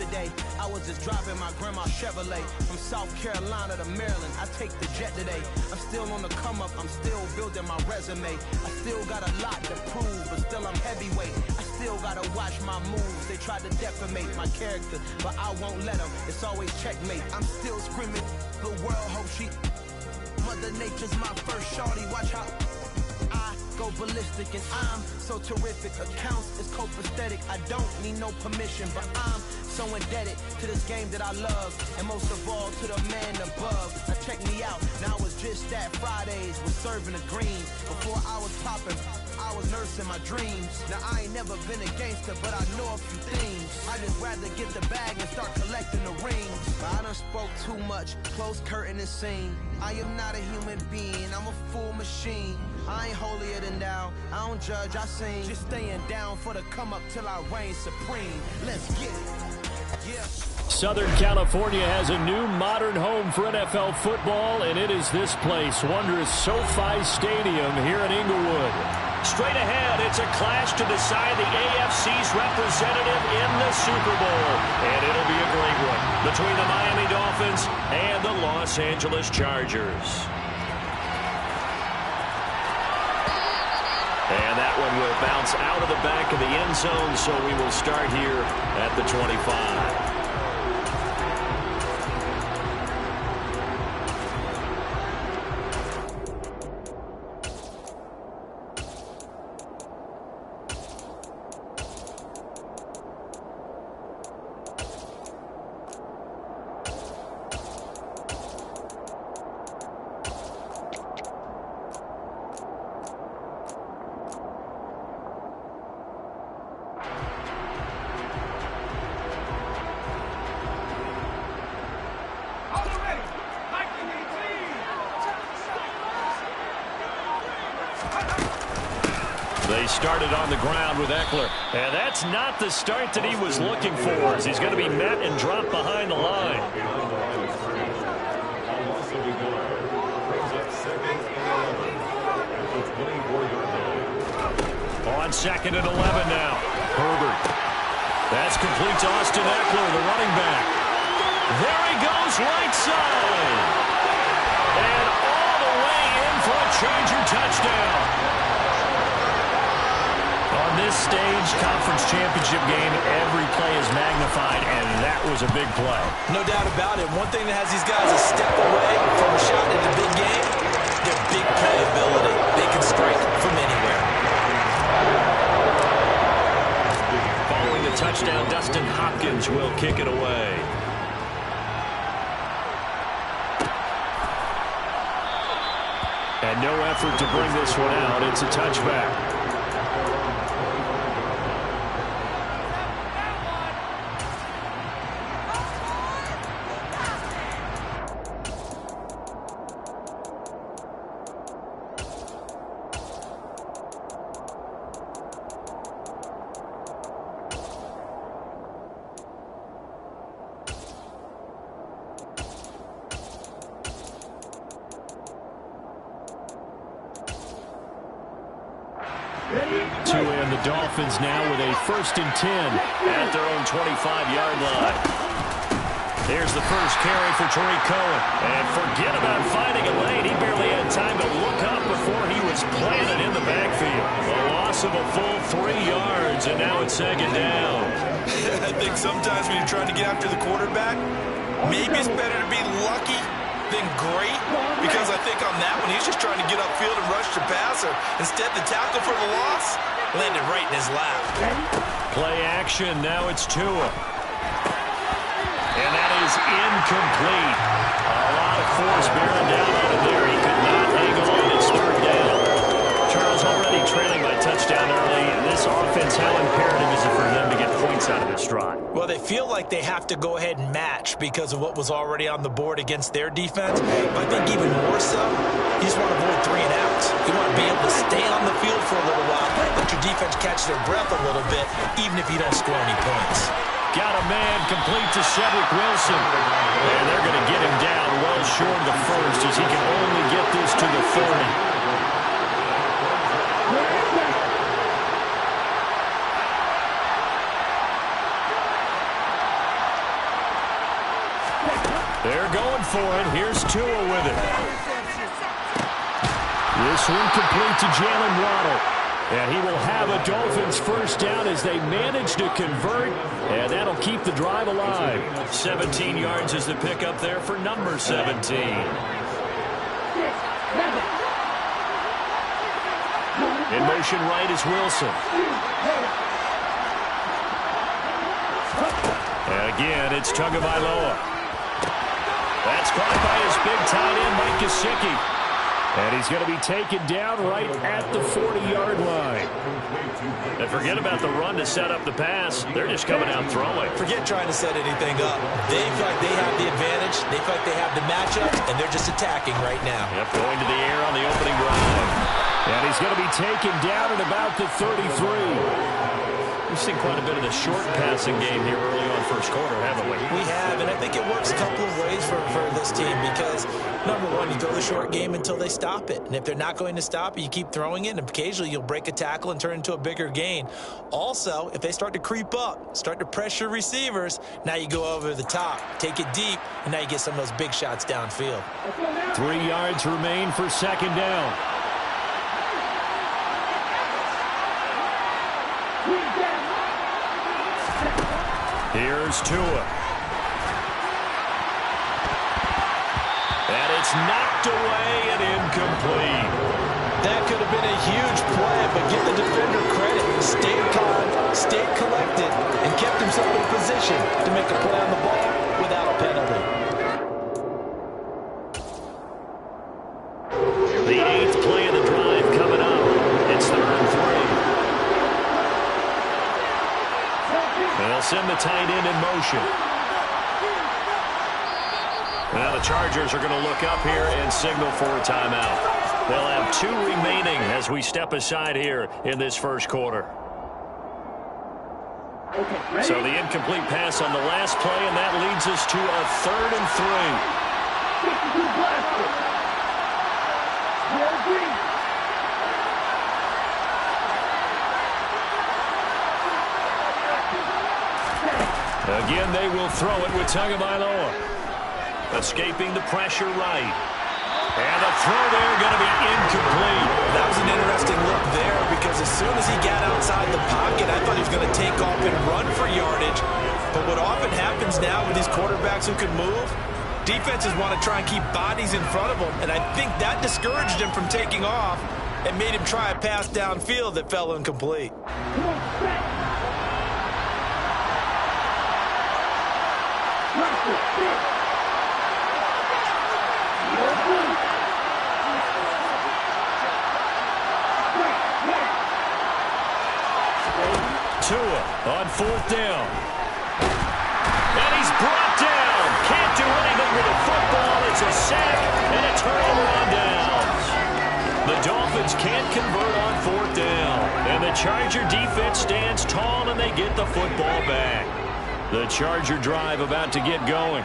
yesterday. I was just driving my grandma's Chevrolet from South Carolina to Maryland. I take the jet today. I'm still on the come up. I'm still building my resume. I still got a lot to prove, but still I'm heavyweight. I still gotta watch my moves. They tried to defamate my character, but I won't let them. It's always checkmate. I'm still screaming. The world hope she. Mother Nature's my first shorty. Watch how I go ballistic, and I'm so terrific. Accounts is copacetic. I don't need no permission, but I'm so indebted to this game that I love, and most of all to the man above. Now check me out. Now it's just that Fridays was serving the greens. Before I was popping, I was nursing my dreams. Now I ain't never been a gangster, but I know a few things. I just rather get the bag and start collecting the rings. But I done spoke too much. Close curtain and scene. I am not a human being. I'm a full machine. I ain't holier than thou. I don't judge, I sing. Just staying down for the come up till I reign supreme. Let's get it. Yeah. Southern California has a new modern home for NFL football, and it is this place, wondrous SoFi Stadium here in Inglewood. Straight ahead, it's a clash to decide the AFC's representative in the Super Bowl. And it'll be a great one between the Miami Dolphins and the Los Angeles Chargers. And that one will bounce out of the back of the end zone, so we will start here at the 25. They started on the ground with Eckler, and that's not the start that he was looking for, as he's going to be met and dropped behind the line. On 2nd and 11 now. Herbert. That's complete to Austin Eckler, the running back. There he goes, right side. And all the way in for a Charger touchdown. On this stage, conference championship game, every play is magnified, and that was a big play. No doubt about it. One thing that has these guys a step away from a shot in the big game, their big play ability. They can strike from anywhere. Following the touchdown, Dustin Hopkins will kick it away. And no effort to bring this one out. It's a touchback. And the Dolphins now with a 1st and 10 at their own 25-yard line. Here's the first carry for Tariq Cohen. And forget about finding a lane. He barely had time to look up before he was planted in the backfield. A loss of a full 3 yards, and now it's 2nd down. I think sometimes when you're trying to get after the quarterback, maybe it's better to be lucky than great, because I think on that one, he's just trying to get upfield and rush the passer. Instead, the tackle for the loss landed right in his lap. Play action. Now it's Tua. And that is incomplete. A lot of force bearing down on him there. He could not hang on. It's 3rd down. Charles already trailing by touchdown early. This offense, how imperative is it for them to get points out of this drive? Well, they feel like they have to go ahead and match because of what was already on the board against their defense. But I think even more so, you just want to avoid 3 and outs. You want to be able to stay on the field for a little while, let your defense catch their breath a little bit, even if you don't score any points. Got a man complete to Cedric Wilson. And they're going to get him down well short of the first, as he can only get this to the 30. They're going for it. Here's Tua with it. This one complete to Jalen Waddle. And he will have a Dolphins first down as they manage to convert. And that'll keep the drive alive. 17 yards is the pickup there for number 17. In motion right is Wilson. And again, it's Tagovailoa. That's caught by his big tight end, Mike Gesicki. And he's going to be taken down right at the 40-yard line. And forget about the run to set up the pass. They're just coming out throwing. Forget trying to set anything up. They feel like they have the advantage. They feel like they have the matchup, and they're just attacking right now. Yep, going to the air on the opening drive. And he's going to be taken down at about the 33. We've seen quite a bit of the short passing game here early on first quarter, haven't we? We have, and I think it works a couple of ways for this team because, number one, you throw the short game until they stop it. And if they're not going to stop it, you keep throwing it, and occasionally you'll break a tackle and turn into a bigger gain. Also, if they start to creep up, start to pressure receivers, now you go over the top, take it deep, and now you get some of those big shots downfield. 3 yards remain for second down. Here's Tua. And it's knocked away and incomplete. That could have been a huge play, but give the defender credit. Stayed calm, stayed collected, and kept himself in position to make a play on the ball without a penalty. The 8th play of the drive coming up. It's 3rd and 3. They'll send the tight end in motion. Now the Chargers are going to look up here and signal for a timeout. They'll have 2 remaining as we step aside here in this first quarter. So the incomplete pass on the last play, and that leads us to a 3rd and 3. Again, they will throw it with Tagovailoa. Escaping the pressure right. And the throw there going to be incomplete. That was an interesting look there because as soon as he got outside the pocket, I thought he was going to take off and run for yardage. But what often happens now with these quarterbacks who can move, defenses want to try and keep bodies in front of them. And I think that discouraged him from taking off and made him try a pass downfield that fell incomplete. Tua on 4th down. And he's brought down. Can't do anything with the football. It's a sack and a turnover on downs. The Dolphins can't convert on 4th down. And the Charger defense stands tall and they get the football back. The Charger drive about to get going.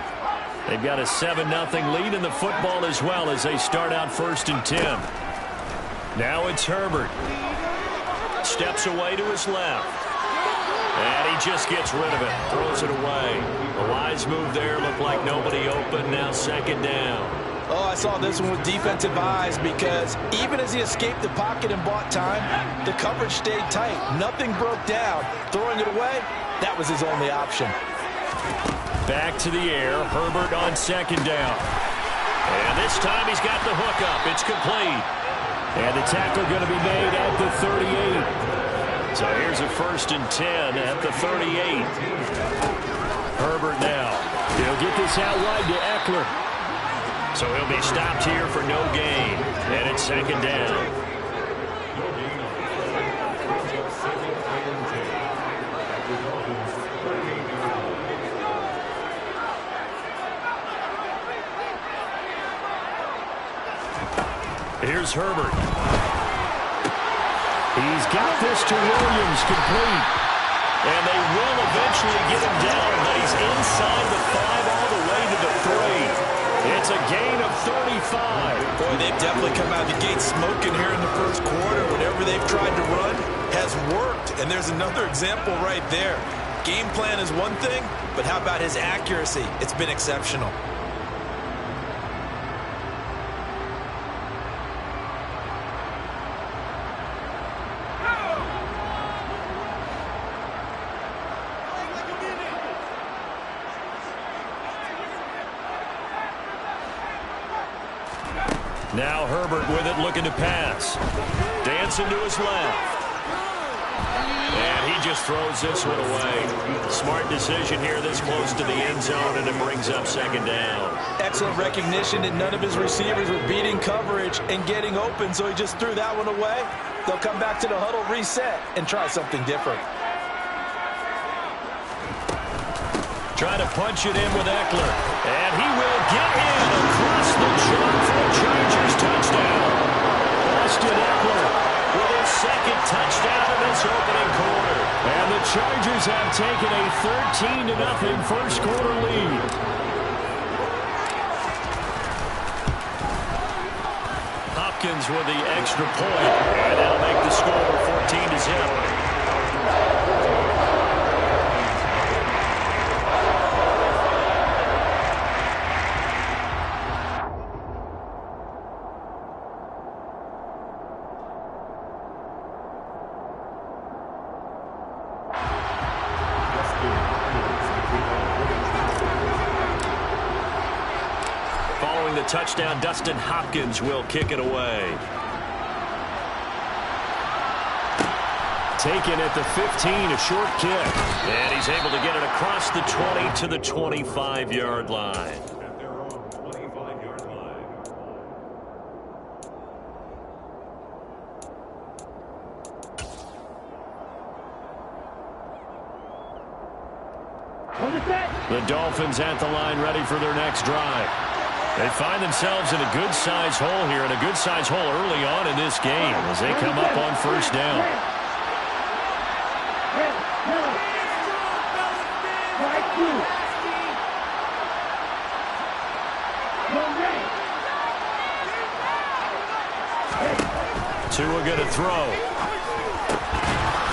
They've got a 7-0 lead in the football as well as they start out 1st and 10. Now it's Herbert. Steps away to his left. And he just gets rid of it. Throws it away. A wise move there. Looked like nobody open. Now 2nd down. Oh, I saw this one with defensive eyes because even as he escaped the pocket and bought time, the coverage stayed tight. Nothing broke down. Throwing it away, that was his only option. Back to the air. Herbert on 2nd down. And this time he's got the hook up. It's complete. And the tackle going to be made at the 38. So here's a 1st and 10 at the 38. Herbert now. He'll get this out wide to Eckler. So he'll be stopped here for no gain. And it's 2nd down. Here's Herbert. He's got this to Williams, complete. And they will eventually get him down, but he's inside the 5 all the way to the 3. It's a gain of 35. Boy, they've definitely come out of the gate smoking here in the first quarter. Whatever they've tried to run has worked. And there's another example right there. Game plan is one thing, but how about his accuracy? It's been exceptional. Now Herbert with it, looking to pass. Dancing to his left. And he just throws this one away. Smart decision here this close to the end zone, and it brings up second down. Excellent recognition that none of his receivers were beating coverage and getting open, so he just threw that one away. They'll come back to the huddle, reset, and try something different. Try to punch it in with Eckler. And he will get in across the chalk for a Chargers touchdown. Austin Eckler with his second touchdown in this opening quarter. And the Chargers have taken a 13-0 first quarter lead. Hopkins with the extra point. And that'll make the score 14-0. Touchdown, Dustin Hopkins will kick it away. Taken at the 15, a short kick. And he's able to get it across the 20 to the 25-yard line. The Dolphins at the line, ready for their next drive. They find themselves in a good-sized hole here, and a good-sized hole early on in this game as they come up on first down. Tua going to throw.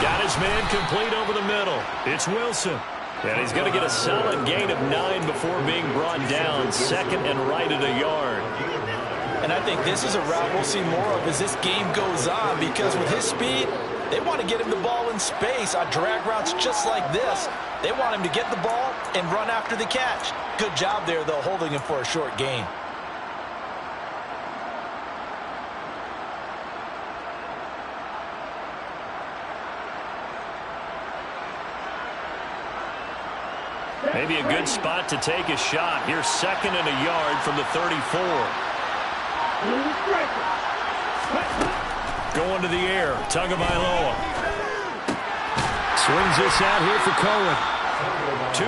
Got his man complete over the middle. It's Wilson. And he's going to get a solid gain of 9 before being brought down, second and right at a yard. And I think this is a route we'll see more of as this game goes on, because with his speed, they want to get him the ball in space on drag routes just like this. They want him to get the ball and run after the catch. Good job there, though, holding him for a short gain. Maybe a good spot to take a shot. Here's second and a yard from the 34. Going to the air. Tagovailoa. Swings this out here for Cohen.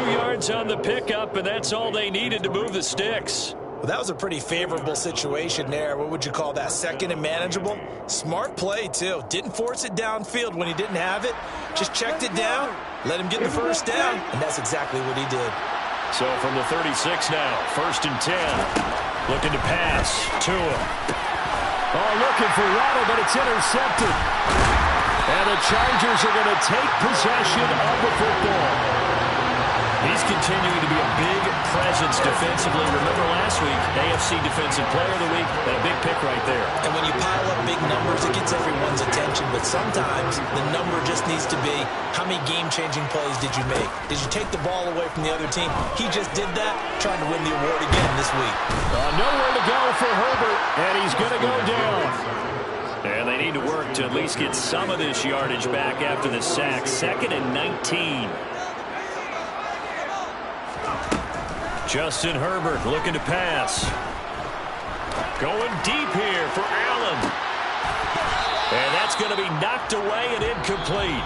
2 yards on the pickup, and that's all they needed to move the sticks. Well, that was a pretty favorable situation there. What would you call that? Second and manageable? Smart play, too. Didn't force it downfield when he didn't have it. Just checked it down, let him get the first down, and that's exactly what he did. So from the 36 now, first and 10. Looking to pass. Tua. Oh, looking for Waddle, but it's intercepted. And the Chargers are going to take possession of the football. He's continuing to be a big presence defensively. Remember last week, AFC Defensive Player of the Week, and a big pick right there. And when you pile up big numbers, it gets everyone's attention. But sometimes the number just needs to be, how many game-changing plays did you make? Did you take the ball away from the other team? He just did that, trying to win the award again this week. Nowhere to go for Herbert, and he's going to go down. And they need to work to at least get some of this yardage back after the sack. Second and 19. Justin Herbert looking to pass. Going deep here for Allen. And that's going to be knocked away and incomplete.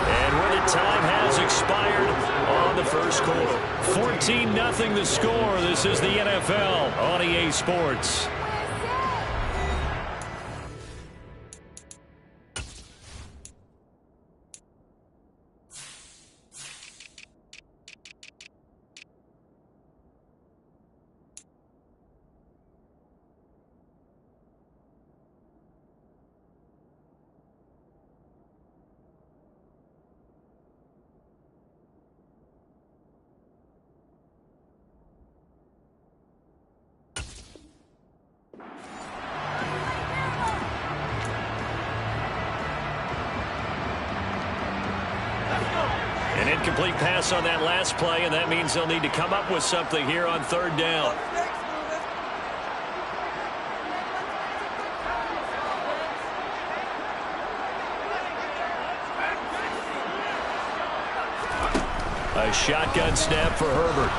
And where the time has expired on the first quarter. 14-0 the score. This is the NFL on EA Sports. An incomplete pass on that last play, and that means they'll need to come up with something here on third down. A shotgun snap for Herbert.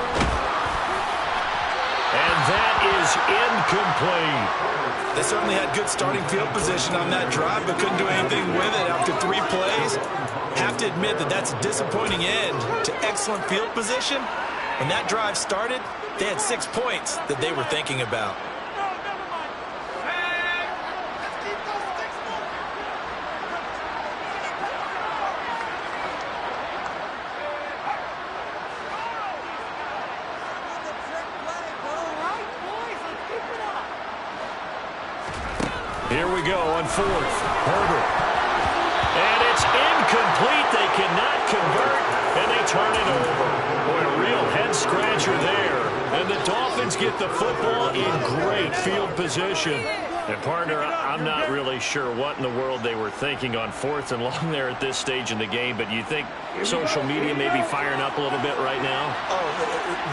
And that is incomplete. They certainly had good starting field position on that drive, but couldn't do anything with it after 3 plays. Have to admit that that's a disappointing end to excellent field position. When that drive started, they had 6 points that they were thinking about. Here we go on 4th. Herbert. And it's incomplete. They cannot convert, and they turn it over. Boy, a real head-scratcher there. And the Dolphins get the football in great field position. And, partner, I'm not really sure what in the world they were thinking on 4th and long there at this stage in the game, but you think social media may be firing up a little bit right now? Oh,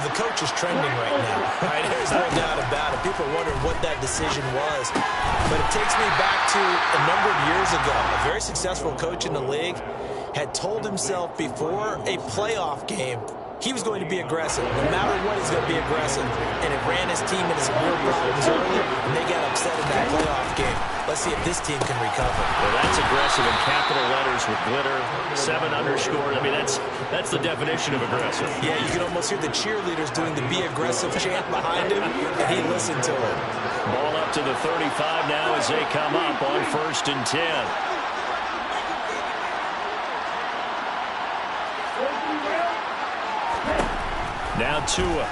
the coach is trending right now. Right? There's no doubt about it. People are wondering what that decision was. But it takes me back to a number of years ago. A very successful coach in the league had told himself before a playoff game he was going to be aggressive. No matter what, he's going to be aggressive. And it ran his team into some real problems early, and they got upset in that playoff game. Let's see if this team can recover. Well, that's aggressive in capital letters with glitter, 7 underscores. I mean, that's the definition of aggressive. Yeah, you can almost hear the cheerleaders doing the be aggressive chant behind him, and he listened to it. Ball up to the 35 now as they come up on 1st and 10. Now Tua.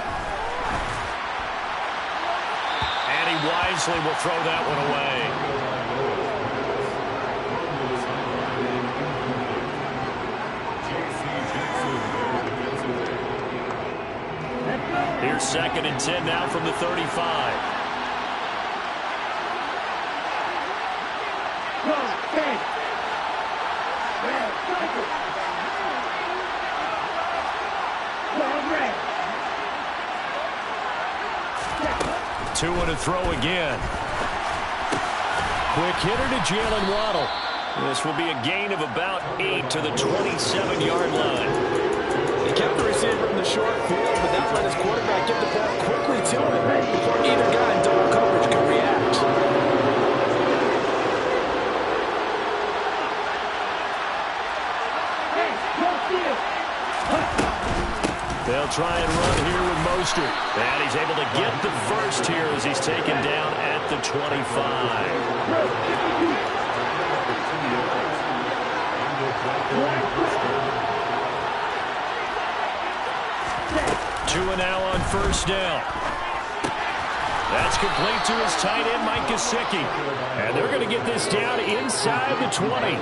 And he wisely will throw that one away. Here's 2nd and 10 now from the 35. Tua to throw again. Quick hitter to Jalen Waddle. This will be a gain of about 8 to the 27-yard line. He kept the receiver in the short field, but that let his quarterback get the ball quickly to him before either guy in double coverage could react. They'll try and run here with Mostert. And he's able to get the first here as he's taken down at the 25. Tua now on 1st down. That's complete to his tight end, Mike Gesicki. And they're going to get this down inside the 20.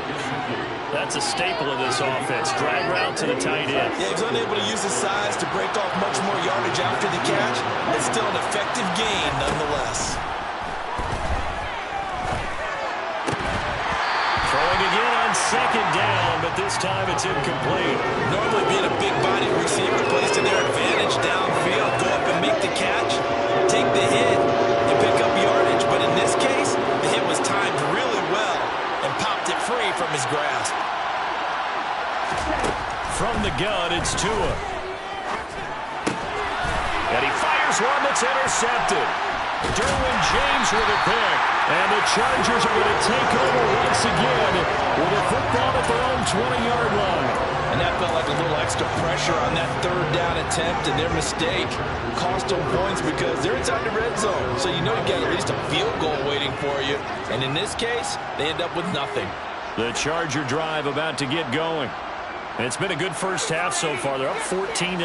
That's a staple of this offense. Drag route to the tight end. Yeah, he was unable to use his size to break off much more yardage after the catch. It's still an effective gain nonetheless. Throwing again on 2nd down, but this time it's incomplete. Normally being a big-bodied receiver plays to their advantage downfield. Go up and make the catch, take the hit, and pick up yardage. But in this case, the hit was timed really well and popped it free from his grasp. From the gun, it's Tua. And he fires one that's intercepted. Derwin James with a pick. And the Chargers are going to take over once again with a football at their own 20-yard line. And that felt like a little extra pressure on that 3rd down attempt, and their mistake cost them points because they're inside the red zone. So you know you got at least a field goal waiting for you. And in this case, they end up with nothing. The Charger drive about to get going. And it's been a good first half so far. They're up 14-0.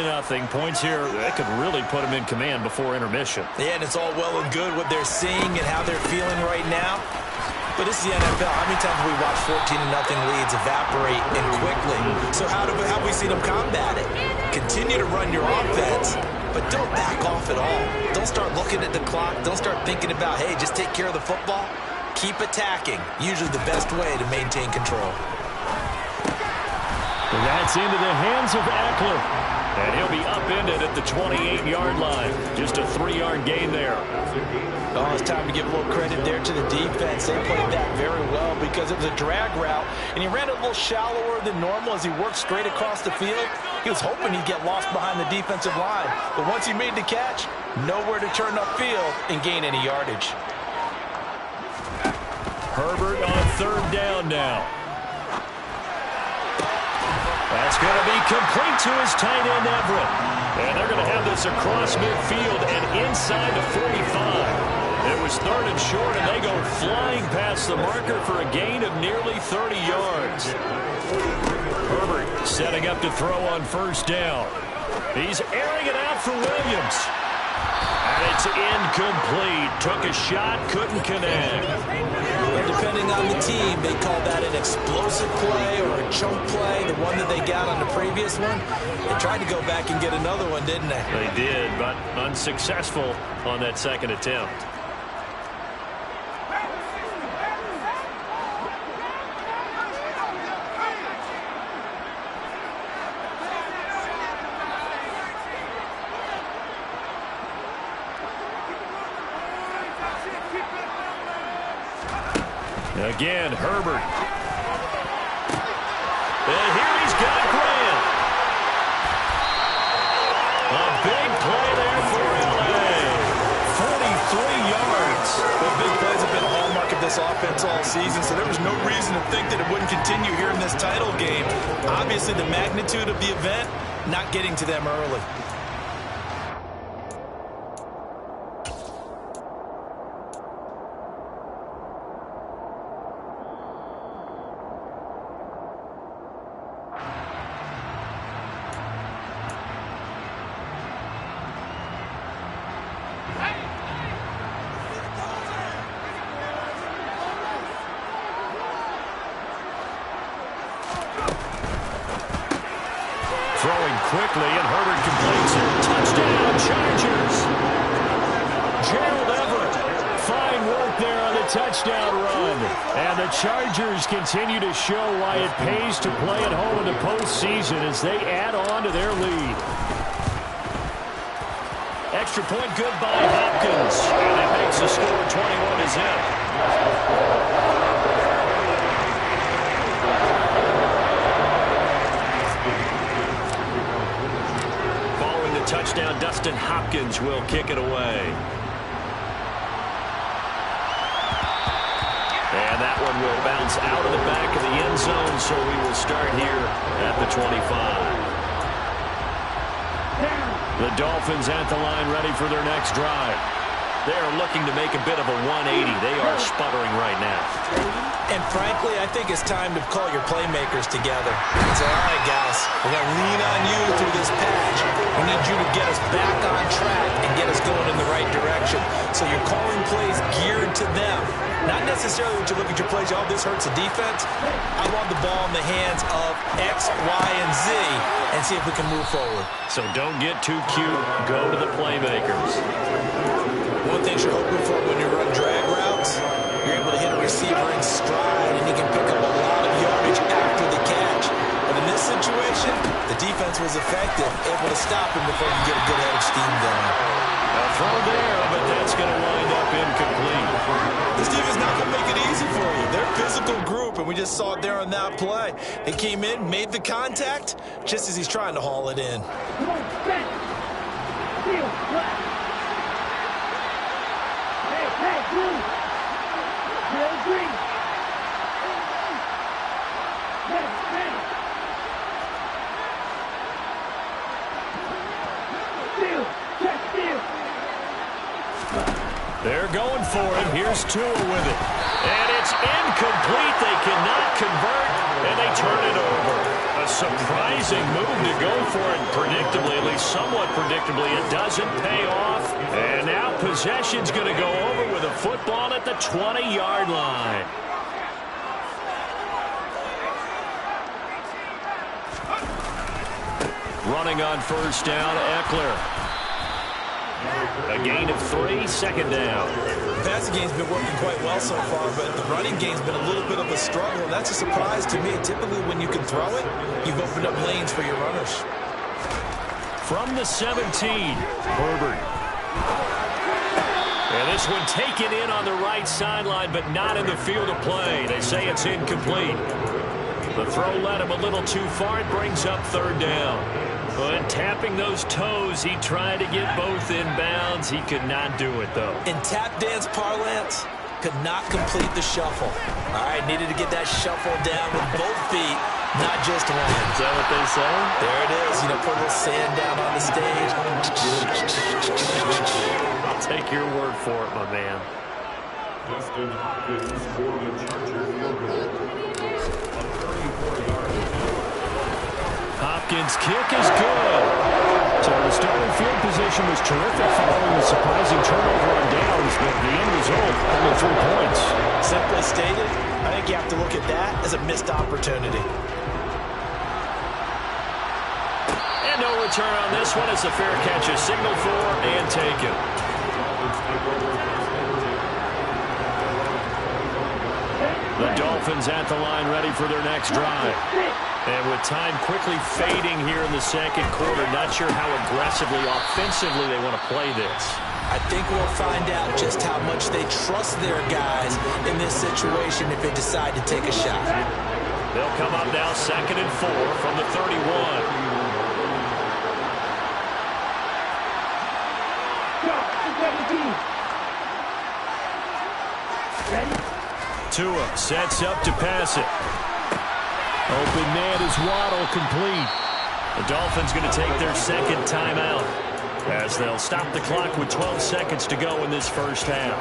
Points here, that could really put them in command before intermission. Yeah, and it's all well and good what they're seeing and how they're feeling right now. But this is the NFL. How many times have we watched 14-0 leads evaporate and quickly? So how have we seen them combat it? Continue to run your offense, but don't back off at all. Don't start looking at the clock. Don't start thinking about, hey, just take care of the football. Keep attacking. Usually the best way to maintain control. That's into the hands of Eckler. And he'll be upended at the 28-yard line. Just a 3-yard gain there. Oh, it's time to give a little credit there to the defense. They played that very well because it was a drag route, and he ran a little shallower than normal as he worked straight across the field. He was hoping he'd get lost behind the defensive line, but once he made the catch, nowhere to turn upfield and gain any yardage. Herbert on 3rd down now. That's going to be complete to his tight end, Everett. And they're going to have this across midfield and inside the 45. It was 3rd and short, and they go flying past the marker for a gain of nearly 30 yards. Herbert setting up to throw on 1st down. He's airing it out for Williams. And it's incomplete. Took a shot, couldn't connect. Well, depending on the team, they call that an explosive play or a chunk play, the one that they got on the previous one. They tried to go back and get another one, didn't they? They did, but unsuccessful on that 2nd attempt. Again, Herbert. And here he's got Grant. A big play there for L.A. 43 yards. Well, big plays have been a hallmark of this offense all season, so there was no reason to think that it wouldn't continue here in this title game. Obviously, the magnitude of the event, not getting to them early. Throwing quickly, and Herbert completes it. Touchdown, Chargers. Gerald Everett. Fine work there on the touchdown run. And the Chargers continue to show why it pays to play at home in the postseason as they add on to their lead. Extra point good by Hopkins. And it makes the score 21-0. Touchdown, Dustin Hopkins will kick it away. And that one will bounce out of the back of the end zone, so we will start here at the 25. The Dolphins at the line ready for their next drive. They are looking to make a bit of a 180. They are sputtering right now. And frankly, I think it's time to call your playmakers together and say, all right, guys, we're going to lean on you through this patch. We need you to get us back on track and get us going in the right direction. So you're calling plays geared to them. Not necessarily when you look at your plays, oh, this hurts the defense. I want the ball in the hands of X, Y, and Z and see if we can move forward. So don't get too cute. Go to the playmakers. One thing you're hoping for when you run drag routes, you're able to hit a receiver in stride, and he can pick up a lot of yardage after the catch. But in this situation, the defense was effective, able to stop him before you get a good head of steam going. A throw there, but that's going to wind up incomplete. This defense is not going to make it easy for you. They're a physical group, and we just saw it there on that play. They came in, made the contact, just as he's trying to haul it in. They're going for him. Here's Tua with it. And it's incomplete. They cannot convert, and they turn it over. A surprising move to go for it predictably, at least somewhat predictably. It doesn't pay off. And now possession's going to go over with a football at the 20-yard line. Running on 1st down, Eckler. A gain of 3, 2nd down. The passing game's been working quite well so far, but the running game's been a little bit of a struggle, and that's a surprise to me. Typically, when you can throw it, you've opened up lanes for your runners. From the 17, Herbert. And this one taken in on the right sideline, but not in the field of play. They say it's incomplete. The throw led him a little too far. It brings up third down. But tapping those toes, he tried to get both in bounds. He could not do it, though. In tap dance parlance, could not complete the shuffle. All right, needed to get that shuffle down with both feet, not just one. Is that what they say? There it is. You know, put a little sand down on the stage. I'll take your word for it, my man. Justin Hopkins for the Chargers field goal. Hopkins' kick is good. So the starting field position was terrific following the surprising turnover on downs, but the end result, only 3 points. Simply stated, I think you have to look at that as a missed opportunity. And no return on this one as the fair catch is signaled for and taken. The Dolphins at the line ready for their next drive. And with time quickly fading here in the second quarter, not sure how aggressively, offensively they want to play this. I think we'll find out just how much they trust their guys in this situation if they decide to take a shot. They'll come up now 2nd and 4 from the 31. Tua sets up to pass it. Open man is Waddle, complete. The Dolphins going to take their second timeout as they'll stop the clock with 12 seconds to go in this first half.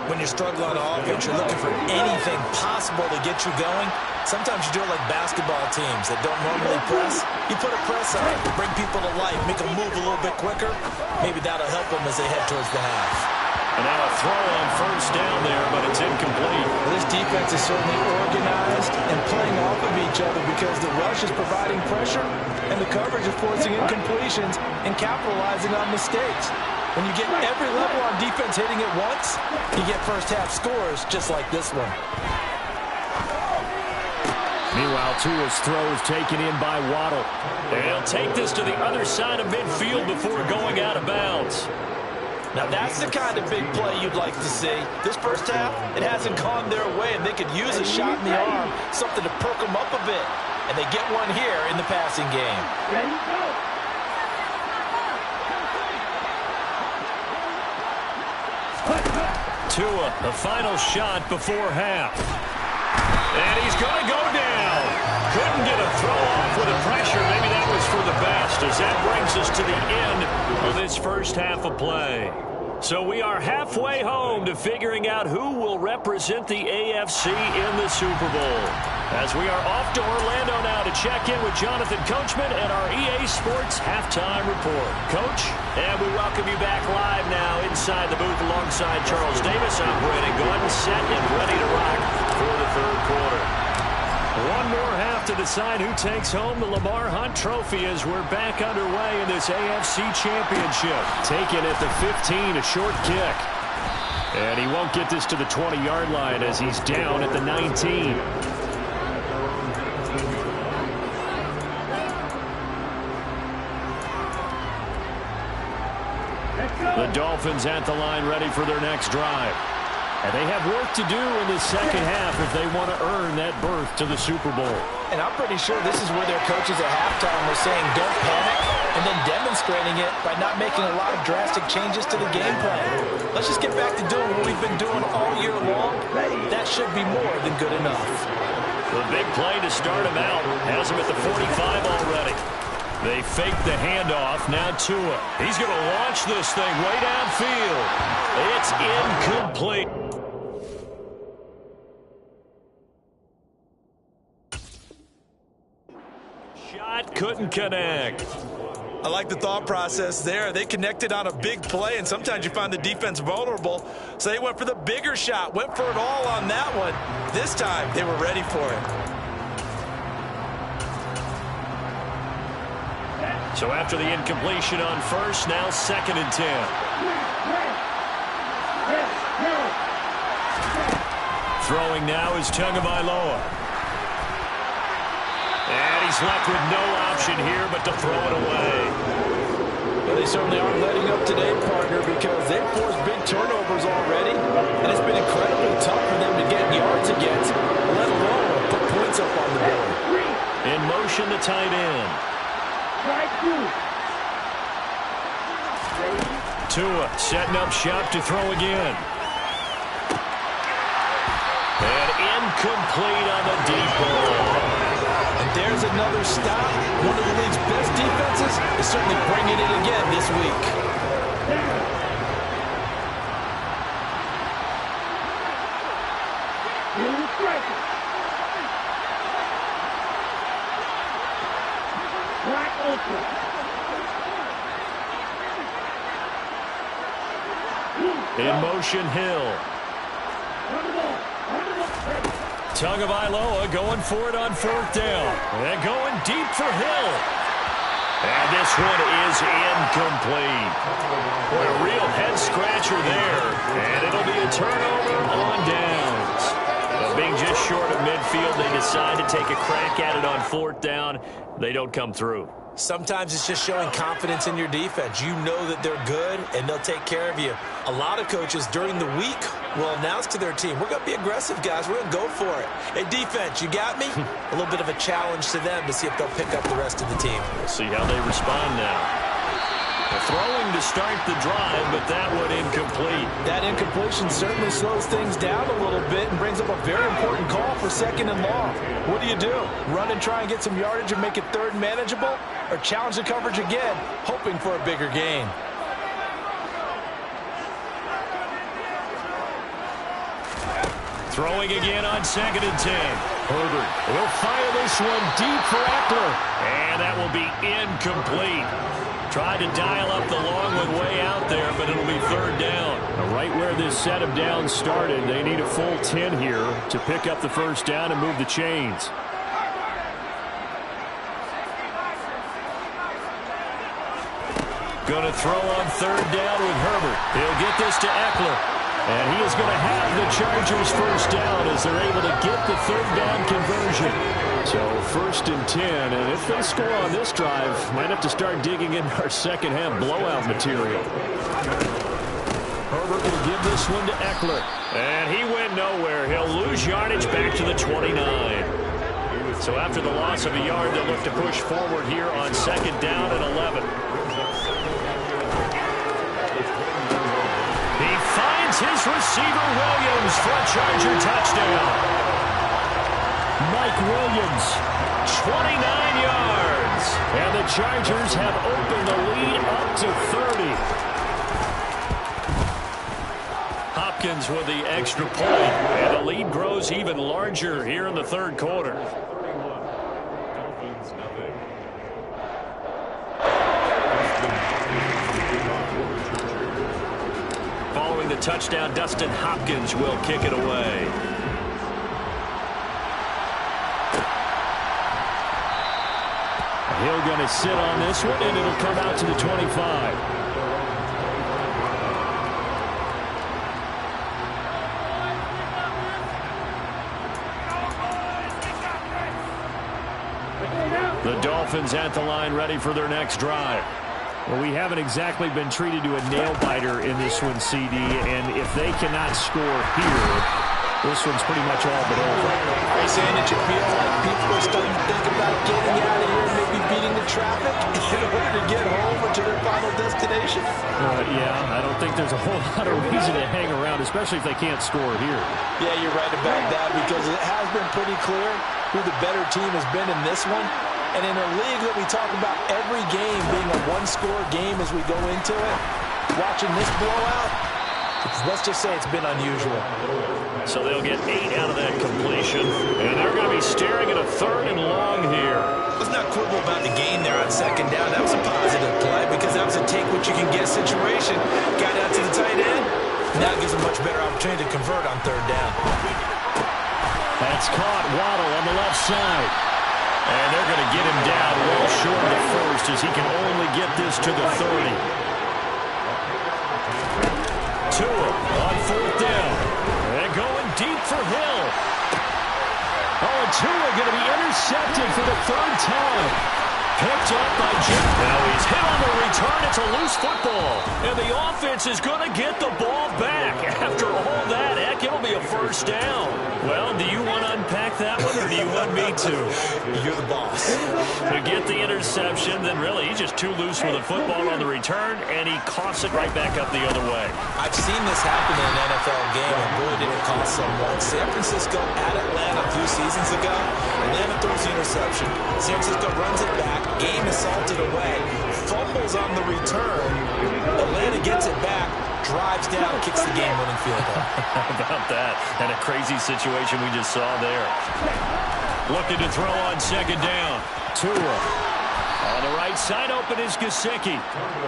When you're struggling on offense, you're looking for anything possible to get you going. Sometimes you do it like basketball teams that don't normally press. You put a press on, bring people to life, make them move a little bit quicker. Maybe that'll help them as they head towards the half. And now a throw on first down there, but it's incomplete. Well, this defense is certainly organized and playing off of each other because the rush is providing pressure and the coverage is forcing incompletions and capitalizing on mistakes. When you get every level on defense hitting it once, you get first half scores just like this one. Meanwhile, Tua's throw is taken in by Waddle. And he'll take this to the other side of midfield before going out of bounds. Now that's the kind of big play you'd like to see. This first half, it hasn't gone their way, and they could use a shot in the arm, something to perk them up a bit. And they get one here in the passing game. Ready, go! Tua, the final shot before half. And he's going to go down. Couldn't get a throw off with the pressure. Maybe that was for the best, as that brings us to the end of this first half of play. So we are halfway home to figuring out who will represent the AFC in the Super Bowl. As we are off to Orlando now to check in with Jonathan Coachman and our EA Sports Halftime Report. Coach, and we welcome you back live now inside the booth alongside Charles Davis. I'm Brandon Gordon, set and ready to rock for the third quarter. One more half to decide who takes home the Lamar Hunt Trophy as we're back underway in this AFC Championship. Taken at the 15, a short kick. And he won't get this to the 20-yard line as he's down at the 19. The Dolphins at the line ready for their next drive. And they have work to do in the second half if they want to earn that berth to the Super Bowl. And I'm pretty sure this is where their coaches at halftime were saying don't panic and then demonstrating it by not making a lot of drastic changes to the game plan. Let's just get back to doing what we've been doing all year long. That should be more than good enough. The big play to start him out has him at the 45 already. They fake the handoff. Now Tua. He's going to launch this thing way downfield. It's incomplete. Shot couldn't connect. I like the thought process there. They connected on a big play, and sometimes you find the defense vulnerable. So they went for the bigger shot, went for it all on that one. This time, they were ready for it. So after the incompletion on first, now 2nd and 10. Throwing now is Tagovailoa. And he's left with no option here but to throw it away. Well, they certainly aren't letting up today, partner, because they've forced big turnovers already, and it's been incredibly tough for them to get yards against, let alone put points up on the board. In motion, the tight end. Tua setting up shop to throw again. And incomplete on the deep ball. And there's another stop. One of the league's best defenses is certainly bringing it again this week. In motion, Hill. Tagovailoa going for it on 4th down. And going deep for Hill. And this one is incomplete. Boy, a real head-scratcher there. And it'll be a turnover on downs. But being just short of midfield, they decide to take a crack at it on 4th down. They don't come through. Sometimes it's just showing confidence in your defense. You know that they're good, and they'll take care of you. A lot of coaches during the week will announce to their team, we're going to be aggressive, guys. We're going to go for it. Hey, defense, you got me? A little bit of a challenge to them to see if they'll pick up the rest of the team. We'll see how they respond now. Throwing to start the drive, but that one incomplete. That incompletion certainly slows things down a little bit and brings up a very important call for 2nd and long. What do? Run and try and get some yardage and make it 3rd and manageable? Or challenge the coverage again, hoping for a bigger gain? Throwing again on 2nd and 10. Herbert will fire this one deep for Eckler. And that will be incomplete. Tried to dial up the long one way out there, but it'll be 3rd down. Now, right where this set of downs started, they need a full 10 here to pick up the 1st down and move the chains. Going to throw on 3rd down with Herbert. He'll get this to Eckler. And he is going to have the Chargers 1st down as they're able to get the 3rd down conversion. So 1st and 10, and if they score on this drive, might have to start digging into our second half blowout material. Herbert will give this one to Eckler. And he went nowhere. He'll lose yardage back to the 29. So after the loss of a yard, they'll look to push forward here on 2nd down and 11. He finds his receiver, Williams, for a Charger touchdown. Mike Williams, 29 yards. And the Chargers have opened the lead up to 30. Hopkins with the extra point. And the lead grows even larger here in the 3rd quarter. Following the touchdown, Dustin Hopkins will kick it away. Hill going to sit on this one, and it'll come out to the 25. The Dolphins at the line, ready for their next drive. Well, we haven't exactly been treated to a nail-biter in this one, CD, and if they cannot score here, this one's pretty much all but over. Are you saying that you feel like people are starting to think about getting out of here, maybe beating the traffic in order to get home or to their final destination? Yeah, I don't think there's a whole lot of reason to hang around, especially if they can't score here. Yeah, you're right about that, because it has been pretty clear who the better team has been in this one. And in a league that we talk about every game being a one-score game as we go into it, watching this blowout, let's just say it's been unusual. So they'll get 8 out of that completion, and they're going to be staring at a 3rd and long here. Let's not quibble about the gain there on 2nd down. That was a positive play because that was a take-what-you-can-get situation. Got out to the tight end. Now it gives a much better opportunity to convert on 3rd down. That's caught. Waddle on the left side. And they're going to get him down well short of the 1st as he can only get this to the 30. Tua on 4th down. And going deep for Hill. Oh, and Tua going to be intercepted for the 3rd time. Picked up by Jim. Now he's hit on the return. It's a loose football. And the offense is going to get the ball back. After all that, heck, it'll be a first down. Well, do you want to unpack that one, or do you want me to? You're the boss. To get the interception, then really he's just too loose with the football on the return, and he coughs it right back up the other way. I've seen this happen in an NFL game, and boy, did it cost someone. San Francisco at Atlanta a few seasons ago. Atlanta throws the interception. San Francisco runs it back. Game is salted away. Fumbles on the return. Atlanta gets it back. Drives down, kicks the game-winning field goal. How about that? And a crazy situation we just saw there. Looking to throw on second down. Tua. On the right side, open is Gesicki.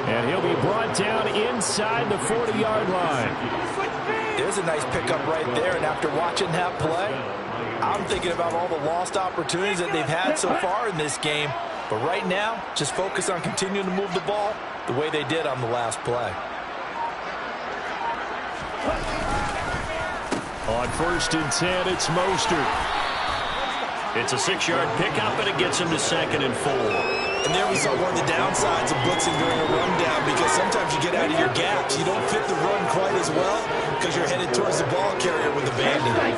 And he'll be brought down inside the 40-yard line. There's a nice pickup right there, and after watching that play, I'm thinking about all the lost opportunities that they've had so far in this game. But right now, just focus on continuing to move the ball the way they did on the last play. On 1st and 10, it's Mostert. It's a 6-yard pickup, and it gets him to 2nd and 4. And there we saw one of the downsides of blitzing during a rundown, because sometimes you get out of your gaps. You don't fit the run quite as well because you're headed towards the ball carrier with a bandit.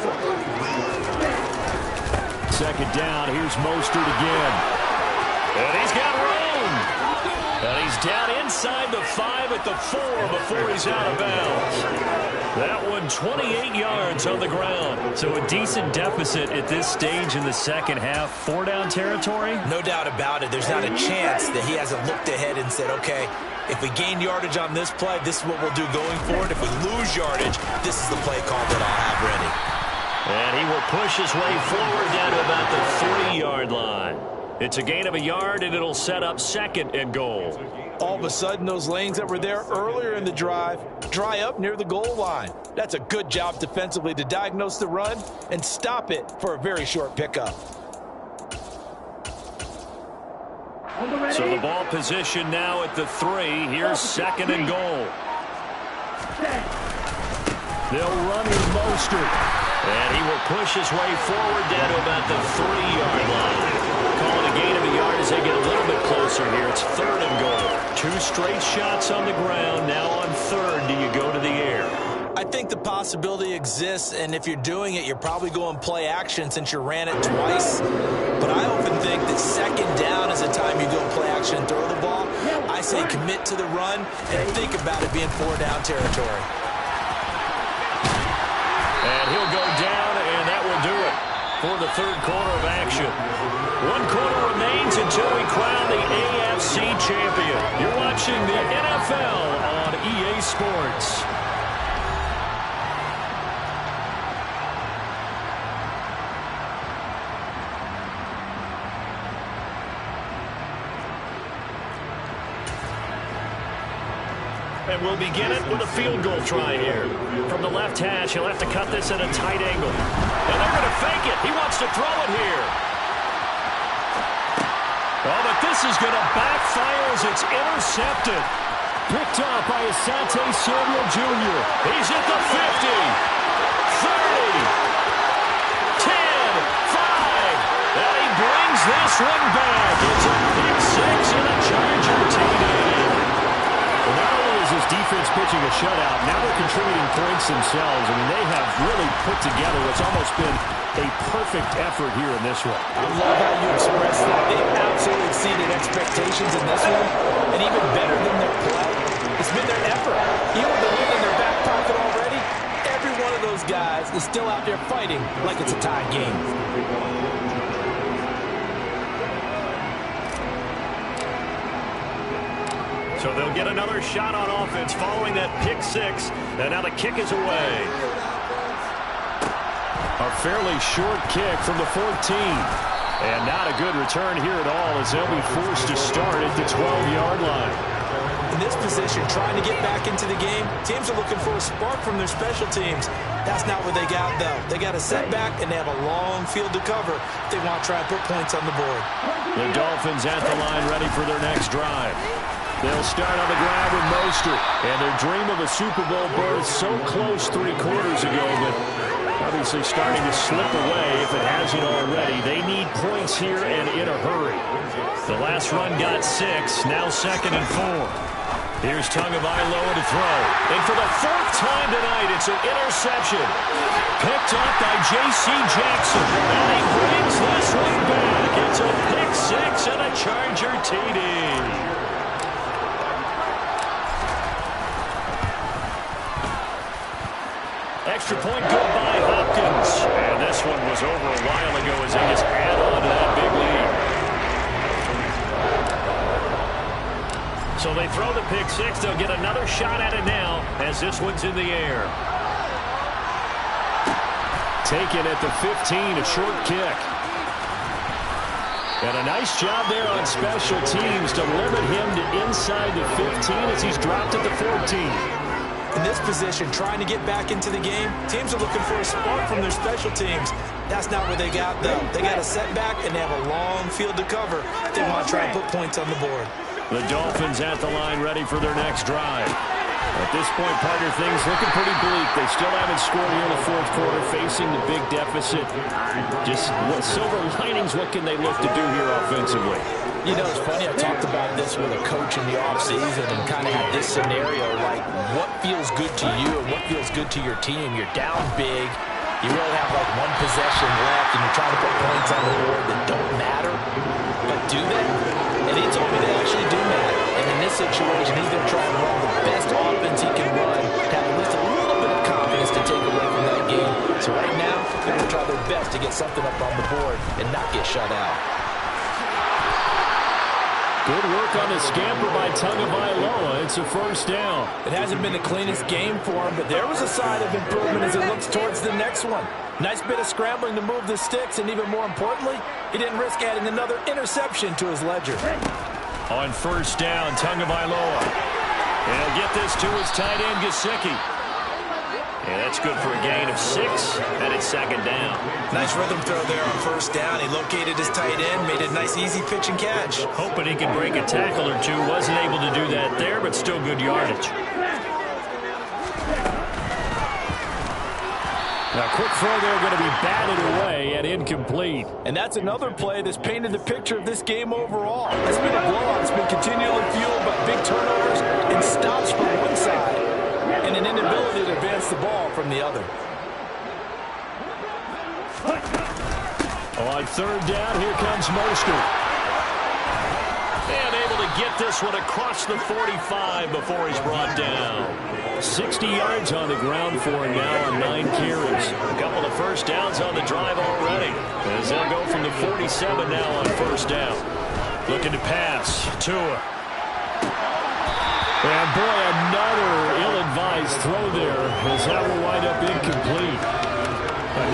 2nd down, here's Mostert again. And he's got room. And he's down inside the 5 at the 4 before he's out of bounds. That one 28 yards on the ground. So a decent deficit at this stage in the second half. 4-down territory? No doubt about it. There's not a chance that he hasn't looked ahead and said, okay, if we gain yardage on this play, this is what we'll do going forward. If we lose yardage, this is the play call that I'll have ready. And he will push his way forward down to about the 40-yard line. It's a gain of a yard, and it'll set up 2nd and goal. All of a sudden, those lanes that were there earlier in the drive dry up near the goal line. That's a good job defensively to diagnose the run and stop it for a very short pickup. So the ball position now at the 3. Here's 2nd and goal. They'll run with Mostert. And he will push his way forward down to about the 3-yard line. Call it a gain of a yard as they get a little bit closer here. It's 3rd and goal. 2 straight shots on the ground. Now on 3rd, do you go to the air? I think the possibility exists, and if you're doing it, you're probably going play action since you ran it twice. But I often think that 2nd down is the time you go play action and throw the ball. I say commit to the run and think about it being 4-down territory. And he'll go down, and that will do it for the 3rd quarter of action. 1 quarter remains until we crown the AFC champion. You're watching the NFL on EA Sports. And we'll begin it with a field goal try here. From the left hash, he'll have to cut this at a tight angle. And they're going to fake it. He wants to throw it here. Oh, but this is going to backfire as it's intercepted. Picked off by Asante Samuel Jr. He's at the 50, 30, 10, 5. And he brings this one back. It's a pick 6 and a Charger TD. Well, not only is this defense pitching a shutout, now they're contributing points themselves. I mean, they have really put together what's almost been a perfect effort here in this one. I love how you expressed that. They absolutely exceeded expectations in this one. And even better than their play, it's been their effort. Even with the win in their back pocket already, every one of those guys is still out there fighting like it's a tied game. So they'll get another shot on offense following that pick 6. And now the kick is away. A fairly short kick from the 14. And not a good return here at all as they'll be forced to start at the 12-yard line. In this position, trying to get back into the game, teams are looking for a spark from their special teams. That's not what they got, though. They got a setback, and they have a long field to cover if they want to try and put points on the board. The Dolphins at the line ready for their next drive. They'll start on the ground with Mostert. And their dream of a Super Bowl berth so close 3 quarters ago, but obviously starting to slip away if it hasn't already. They need points here and in a hurry. The last run got 6, now 2nd and 4. Here's Tagovailoa to throw. And for the 4th time tonight, it's an interception. Picked up by J.C. Jackson. And he brings this one back. It's a pick 6 and a Charger TD. Extra point good by Hopkins. And this one was over a while ago as they just add on to that big lead. So they throw the pick 6. They'll get another shot at it now as this one's in the air. Taken at the 15, a short kick. And a nice job there on special teams to limit him to inside the 15 as he's dropped at the 14. In this position, trying to get back into the game, teams are looking for a spark from their special teams. That's not what they got, though. They got a setback, and they have a long field to cover. They want to try and put points on the board. The Dolphins at the line ready for their next drive. At this point, partner, things looking pretty bleak. They still haven't scored here in the 4th quarter, facing the big deficit. Just what silver linings, what can they look to do here offensively? You know, it's funny, I talked about this with a coach in the offseason and kind of had this scenario, like what feels good to you and what feels good to your team. You're down big. You really have like 1 possession left, and you're trying to put points on the board that don't matter. But do they? And he told me they actually do matter. And in this situation, he's going to try and run the best offense he can run, have at least a little bit of confidence to take away from that game. So right now, they're going to try their best to get something up on the board and not get shut out. Good work on the scamper by Tagovailoa. It's a 1st down. It hasn't been the cleanest game for him, but there was a sign of improvement as it looks towards the next one. Nice bit of scrambling to move the sticks, and even more importantly, he didn't risk adding another interception to his ledger. On 1st down, Tagovailoa. And he'll get this to his tight end, Gesicki. And that's good for a gain of 6, and it's 2nd down. Nice rhythm throw there on 1st down. He located his tight end, made a nice easy pitch and catch. Hoping he could break a tackle or two. Wasn't able to do that there, but still good yardage. Now, quick throw there, going to be batted away and incomplete. And that's another play that's painted the picture of this game overall. It's been a blowout. It's been continually fueled by big turnovers and stops from one side and an inability to advance the ball from the other. On 3rd down, here comes Mostert. And able to get this one across the 45 before he's brought down. 60 yards on the ground for him now on 9 carries. A couple of 1st downs on the drive already. As they'll go from the 47 now on 1st down. Looking to pass. Tua. And boy, another ill-advised throw there as that will wind up incomplete.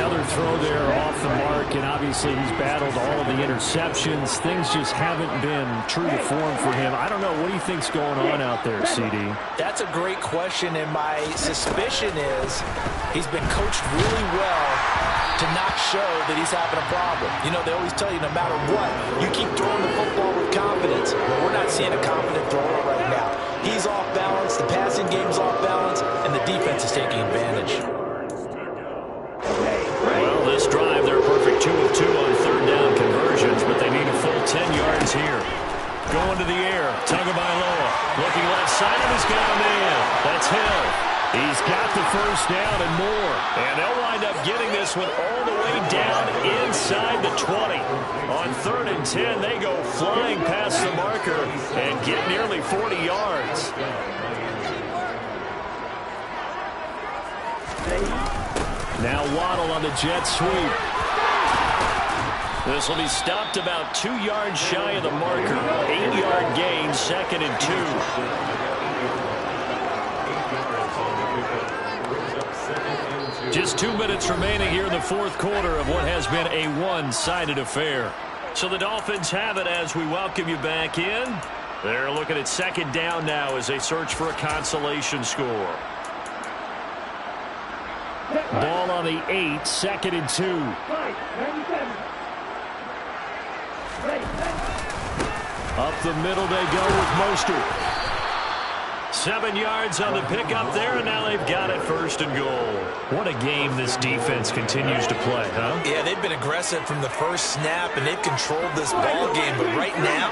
Another throw there off the mark, and obviously he's battled all of the interceptions. Things just haven't been true to form for him. I don't know. What do you think's going on out there, CD? That's a great question, and my suspicion is he's been coached really well to not show that he's having a problem. You know, they always tell you no matter what, you keep throwing the football with confidence. Well, we're not seeing a confident thrower right now. He's off balance, the passing game's off balance, and the defense is taking advantage. Well, this drive, they're perfect 2 of 2 on 3rd down conversions, but they need a full 10 yards here. Going to the air, Tagovailoa looking left side, and he's got a man. That's Hill. He's got the 1st down and more. And they'll wind up getting this one all the way down inside the 20. On 3rd and 10, they go flying past the marker and get nearly 40 yards. Now Waddle on the jet sweep. This will be stopped about 2 yards shy of the marker. 8-yard gain, 2nd and 2. Just 2 minutes remaining here in the 4th quarter of what has been a one-sided affair. So the Dolphins have it as we welcome you back in. They're looking at 2nd down now as they search for a consolation score. Ball on the 8, 2nd and 2. Up the middle they go with Mostert. 7 yards on the pickup there, and now they've got it 1st and goal. What a game this defense continues to play, huh? Yeah, they've been aggressive from the first snap, and they've controlled this ball game. But right now,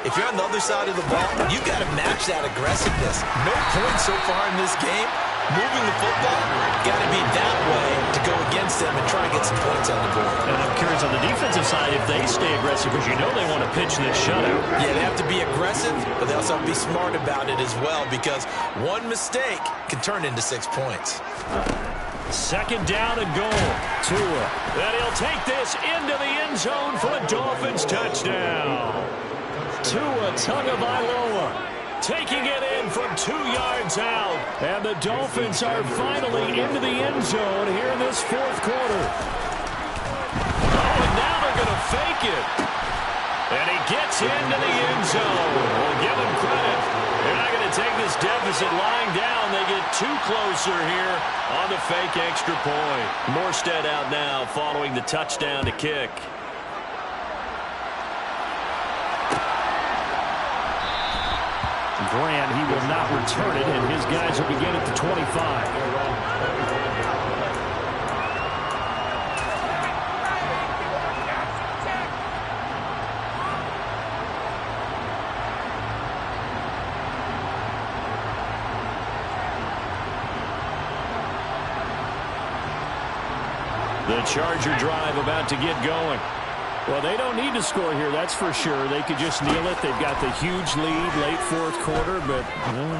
if you're on the other side of the ball, you've got to match that aggressiveness. No points so far in this game. Moving the football, got to be that way to go against them and try and get some points on the board. And I'm curious on the defensive side if they stay aggressive, because you know they want to pitch this shutout. Yeah, they have to be aggressive, but they also have to be smart about it as well, because one mistake can turn into 6 points. 2nd down and goal. Tua. And he'll take this into the end zone for a Dolphins touchdown. Tua Tagovailoa taking it in from 2 yards out. And the Dolphins are finally into the end zone here in this 4th quarter. Oh, and now they're going to fake it. And he gets into the end zone. We'll give him credit. They're not going to take this deficit lying down. They get too closer here on the fake extra point. Morstead out now following the touchdown to kick. Grant, he will not return it, and his guys will begin at the 25. The Charger drive about to get going. Well, they don't need to score here, that's for sure. They could just kneel it. They've got the huge lead late 4th quarter, but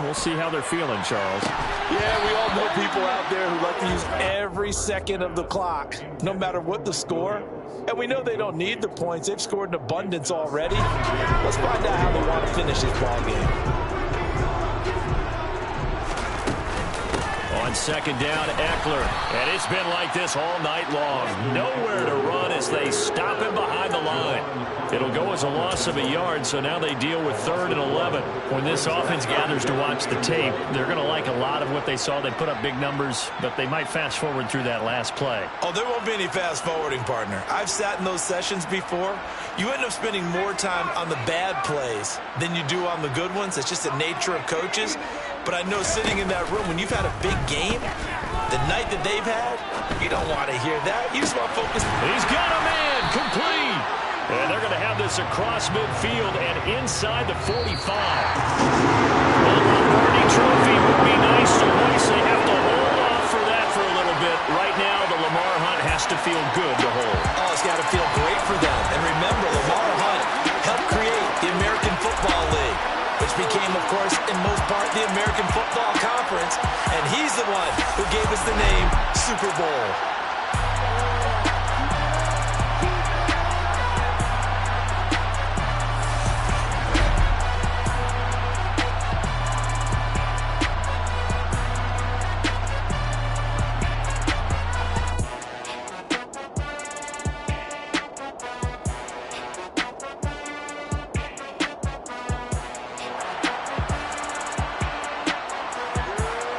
we'll see how they're feeling, Charles. Yeah, we all know people out there who like to use every second of the clock, no matter what the score. And we know they don't need the points. They've scored in abundance already. Let's find out how they want to finish this ball game. On 2nd down, Eckler. And it's been like this all night long. Nowhere to run as they stop him behind the line. It'll go as a loss of a yard, so now they deal with 3rd and 11. When this offense gathers to watch the tape, they're going to like a lot of what they saw. They put up big numbers, but they might fast forward through that last play. Oh, there won't be any fast forwarding, partner. I've sat in those sessions before. You end up spending more time on the bad plays than you do on the good ones. It's just the nature of coaches. But I know sitting in that room, when you've had a big game, the night that they've had, you don't want to hear that. You just want to focus. He's got a man, complete. And they're going to have this across midfield and inside the 45. The Lombardi Trophy would be nice to hoist. They have to hold off for that for a little bit. Right now, the Lamar Hunt has to feel good to hold. Oh, it's got to feel great for them. And remember, Lamar Hunt helped create the American Football League, which became, of course, in most part, the American Football Conference. And he's the one who gave us the name Super Bowl.